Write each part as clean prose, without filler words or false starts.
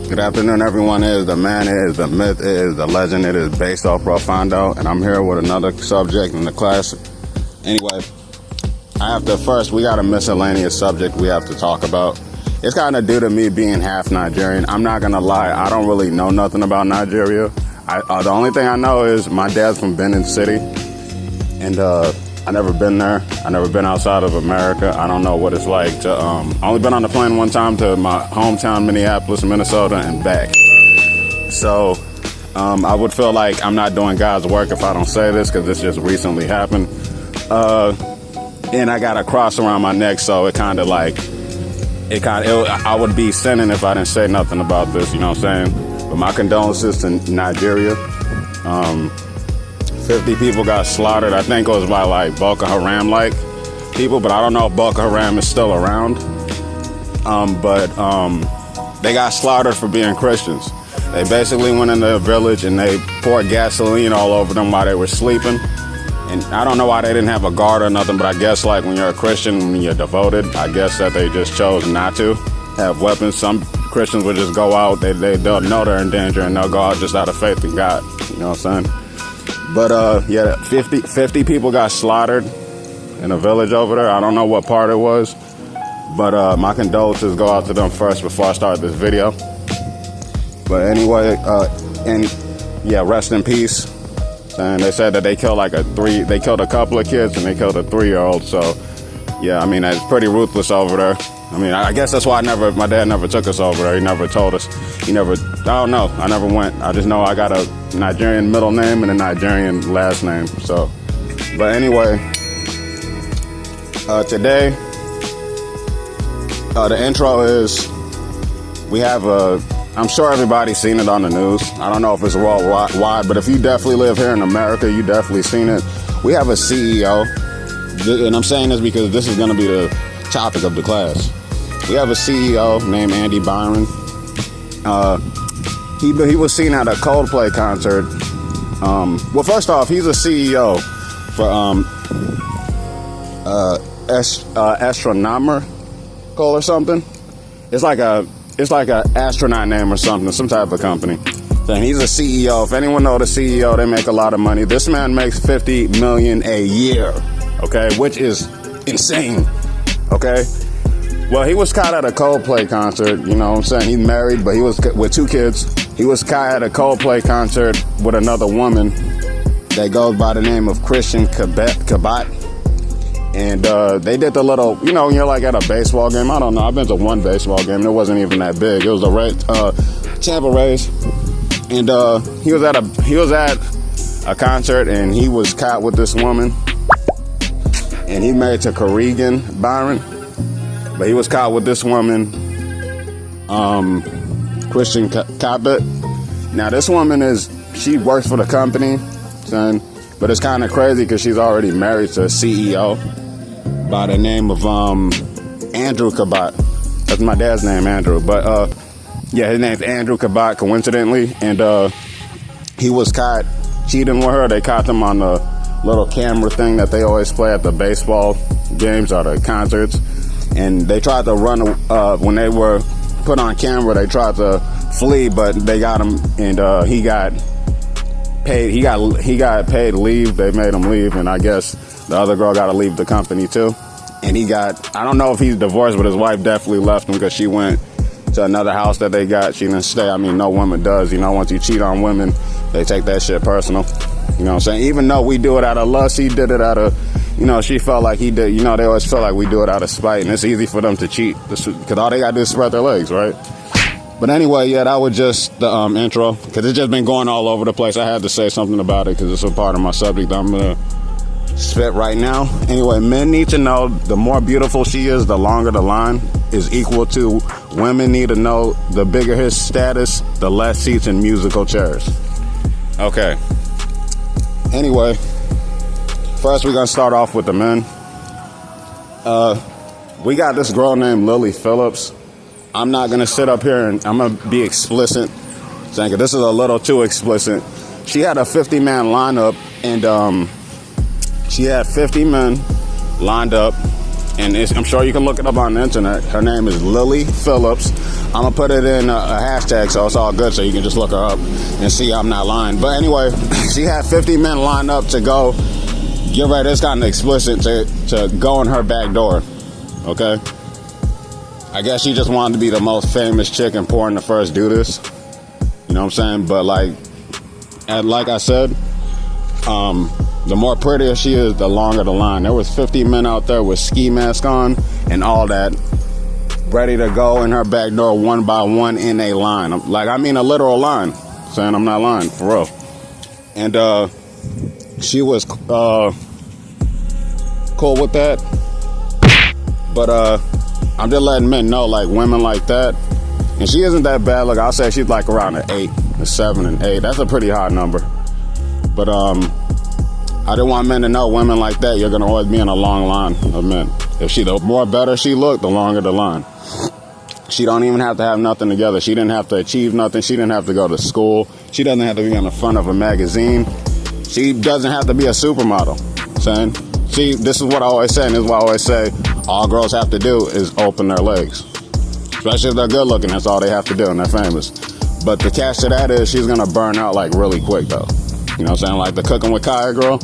Good afternoon, everyone. It is the man, it is the myth, it is the legend, it is based off Profondo, and I'm here with another subject in the class. Anyway, we got a miscellaneous subject we have to talk about. It's kind of due to me being half Nigerian. I'm not gonna lie, I don't really know nothing about Nigeria. The only thing I know is my dad's from Benin City, and I never been there. I never been outside of America. I don't know what it's like to, only been on the plane one time to my hometown, Minneapolis, Minnesota, and back. So, I would feel like I'm not doing God's work if I don't say this, because this just recently happened. And I got a cross around my neck, so it kind of like, I would be sinning if I didn't say nothing about this, you know what I'm saying? But my condolences to Nigeria. 50 people got slaughtered. I think it was by like Boko Haram like people, but I don't know if Boko Haram is still around. But they got slaughtered for being Christians. They basically went into a village and they poured gasoline all over them while they were sleeping. And I don't know why they didn't have a guard or nothing, but I guess like when you're a Christian, when you're devoted, I guess that they just chose not to have weapons. Some Christians would just go out, they'll know they're in danger and they'll go out just out of faith in God. You know what I'm saying? But yeah, 50 people got slaughtered in a village over there. I don't know what part it was, but my condolences go out to them first before I start this video. But anyway, and yeah, rest in peace. And they said that they killed they killed a couple of kids and they killed a 3-year-old. So yeah, I mean, it's pretty ruthless over there. I mean, I guess that's why my dad never took us over there. He never told us. I don't know. I never went. I just know I got a Nigerian middle name and a Nigerian last name. So, but anyway, today, the intro is, I'm sure everybody's seen it on the news. I don't know if it's worldwide, but if you definitely live here in America, you definitely seen it. We have a CEO, and I'm saying this because this is going to be the topic of the class. We have a CEO named Andy Byron. He was seen at a Coldplay concert. Well, first off, he's a CEO for Astronomical or something. It's like a astronaut name or something, some type of company. And he's a CEO. If anyone know the CEO, they make a lot of money. This man makes $50 million a year, okay, which is insane, okay? Well, he was caught at a Coldplay concert, you know what I'm saying? He's married, but he was with 2 kids. He was caught at a Coldplay concert with another woman that goes by the name of Christian Kabat. And they did the little, you know, when you're like at a baseball game. I don't know. I've been to one baseball game. And it wasn't even that big. It was the Tampa Rays. And he was at a concert and he was caught with this woman. And he married to Corrigan Byron. But he was caught with this woman, Christian Cabot. Now, this woman she works for the company, son, but it's kind of crazy because she's already married to a CEO by the name of Andrew Cabot. That's my dad's name, Andrew. But, yeah, his name's Andrew Cabot, coincidentally. And he was caught cheating with her. They caught him on the little camera thing that they always play at the baseball games or the concerts. And they tried to run, when they were put on camera, they tried to flee, but they got him, and he got paid. He got paid leave. They made him leave, and I guess the other girl got to leave the company too. And I don't know if he's divorced, but his wife definitely left him because she went to another house that they got. She didn't stay. I mean, no woman does. You know, once you cheat on women, they take that shit personal. You know what I'm saying? Even though we do it out of lust, he did it out of, you know, she felt like he did. You know, they always feel like we do it out of spite, and it's easy for them to cheat because all they got to do is spread their legs, right? But anyway, yeah, that was just the intro because it's just been going all over the place. I had to say something about it because it's a part of my subject that I'm going to spit right now. Anyway, men need to know the more beautiful she is, the longer the line is equal to. Women need to know the bigger his status, the less seats in musical chairs. Okay. Anyway, first we're going to start off with the men. We got this girl named Lily Phillips. I'm not going to sit up here and I'm going to be explicit. Saying this is a little too explicit. She had a 50-man lineup, and she had 50 men lined up. And I'm sure you can look it up on the internet. Her name is Lily Phillips. I'm gonna put it in a hashtag, so it's all good, so you can just look her up and see I'm not lying. But anyway, she had 50 men lined up to go. Get ready, it's gotten explicit, to go in her back door. Okay? I guess she just wanted to be the most famous chick in porn to first do this. You know what I'm saying? But like I said, the more prettier she is, the longer the line. There was 50 men out there with ski mask on and all that, ready to go in her back door one by one in a line. I mean a literal line. Saying I'm not lying, for real. And she was cool with that. But I'm just letting men know, like, women like that, and she isn't that bad. Look, I'll say she's like around an 8, a 7, and 8. That's a pretty high number. But I didn't want men to know, women like that, you're gonna always be in a long line of men. The more better she looked, the longer the line. She don't even have to have nothing together. She didn't have to achieve nothing. She didn't have to go to school. She doesn't have to be on the front of a magazine. She doesn't have to be a supermodel. Saying, see, this is what I always say, and this is what I always say, all girls have to do is open their legs. Especially if they're good looking, that's all they have to do, and they're famous. But the catch to that is she's gonna burn out like really quick though. You know what I'm saying? Like the Cooking with Kaya girl,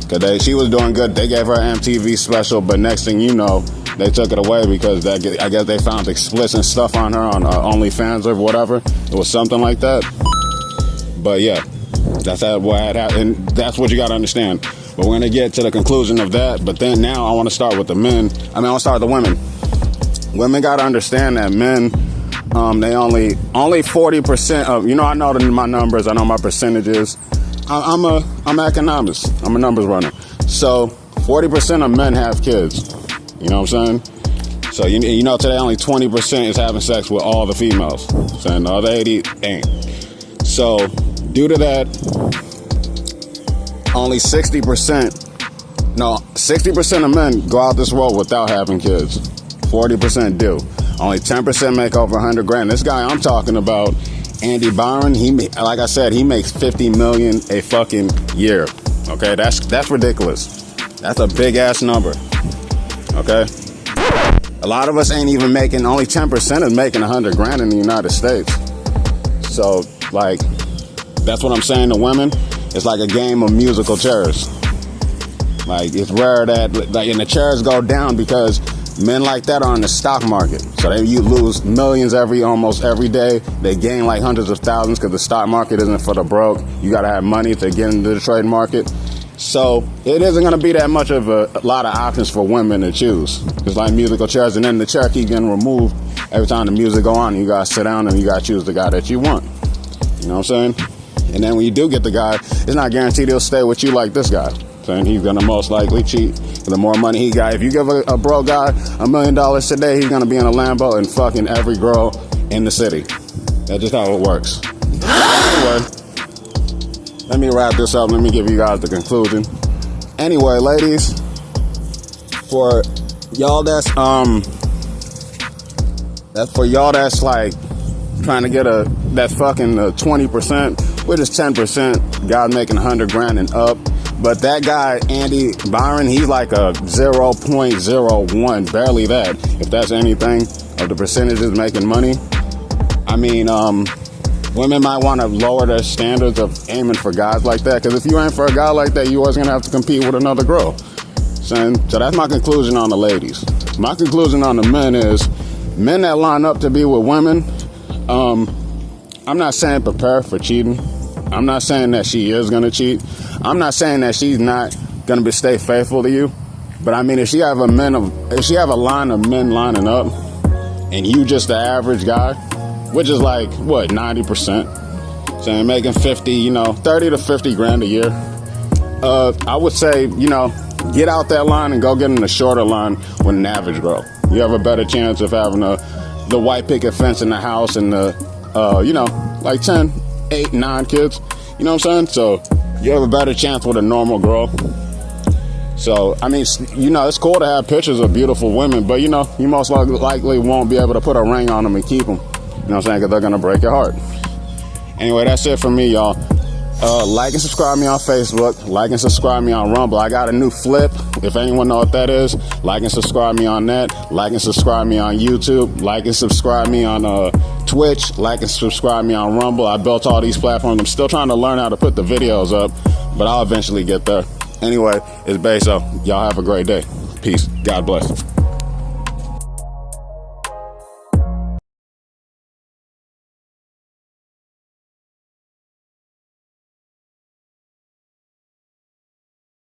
cause she was doing good. They gave her an MTV special, but next thing you know, they took it away because I guess they found explicit stuff on her on OnlyFans or whatever. It was something like that. But yeah, that's what had happened, and that's what you gotta understand. But we're gonna get to the conclusion of that. But then now I want to start with the men. I want to start with the women. Women gotta understand that men, they only 40% of. You know, I know my numbers. I know my percentages. I'm an economist. I'm a numbers runner. So 40% of men have kids. You know what I'm saying? So you know today only 20% is having sex with all the females. Saying the other 80 ain't. So due to that, only 60% of men go out this world without having kids. 40% do. Only 10% make over 100 grand. This guy I'm talking about, Andy Byron, like I said, he makes 50 million a fucking year. Okay, that's ridiculous. That's a big ass number. Okay, a lot of us ain't even making. Only 10% is making 100 grand in the United States. So like, that's what I'm saying to women. It's like a game of musical chairs. Like, it's rare that, like, and the chairs go down because men like that are in the stock market. So you lose millions almost every day. They gain like hundreds of thousands because the stock market isn't for the broke. You got to have money to get into the trade market. So it isn't going to be that much of a lot of options for women to choose. It's like musical chairs, and then the chair keep getting removed every time the music go on. And you got to sit down and you got to choose the guy that you want. You know what I'm saying? And then when you do get the guy, it's not guaranteed he'll stay with you like this guy. Saying he's gonna most likely cheat. The more money he got, if you give a broke guy $1 million today, he's gonna be in a Lambo and fucking every girl in the city. That's just how it works. Anyway, let me wrap this up. Let me give you guys the conclusion. Anyway, ladies, for y'all that's like trying to get that's fucking 20%, which is 10%, guys making 100 grand and up. But that guy, Andy Byron, he's like a 0.01, barely that, if that's anything, of the percentages making money. I mean, women might want to lower their standards of aiming for guys like that, because if you aim for a guy like that, you always going to have to compete with another girl. So that's my conclusion on the ladies. My conclusion on the men is, men that line up to be with women, I'm not saying prepare for cheating. I'm not saying that she is going to cheat. I'm not saying that she's not going to stay faithful to you. But I mean, if she have a line of men lining up and you just the average guy, which is like, what, 90%, saying making 50, 30 to 50 grand a year, I would say, get out that line and go get in the shorter line with an average girl. You have a better chance of having the white picket fence in the house and like 10, 8, 9 kids. You know what I'm saying? So you have a better chance with a normal girl. So, I mean, it's cool to have pictures of beautiful women, but, you most likely won't be able to put a ring on them and keep them. You know what I'm saying? Because they're going to break your heart. Anyway, that's it for me, y'all. Like and subscribe me on Facebook. Like and subscribe me on Rumble. I got a new flip. If anyone know what that is, like and subscribe me on that. Like and subscribe me on YouTube. Like and subscribe me on Twitch. Like and subscribe me on Rumble. I built all these platforms. I'm still trying to learn how to put the videos up, but I'll eventually get there. Anyway, it's Beso. Y'all have a great day. Peace. God bless.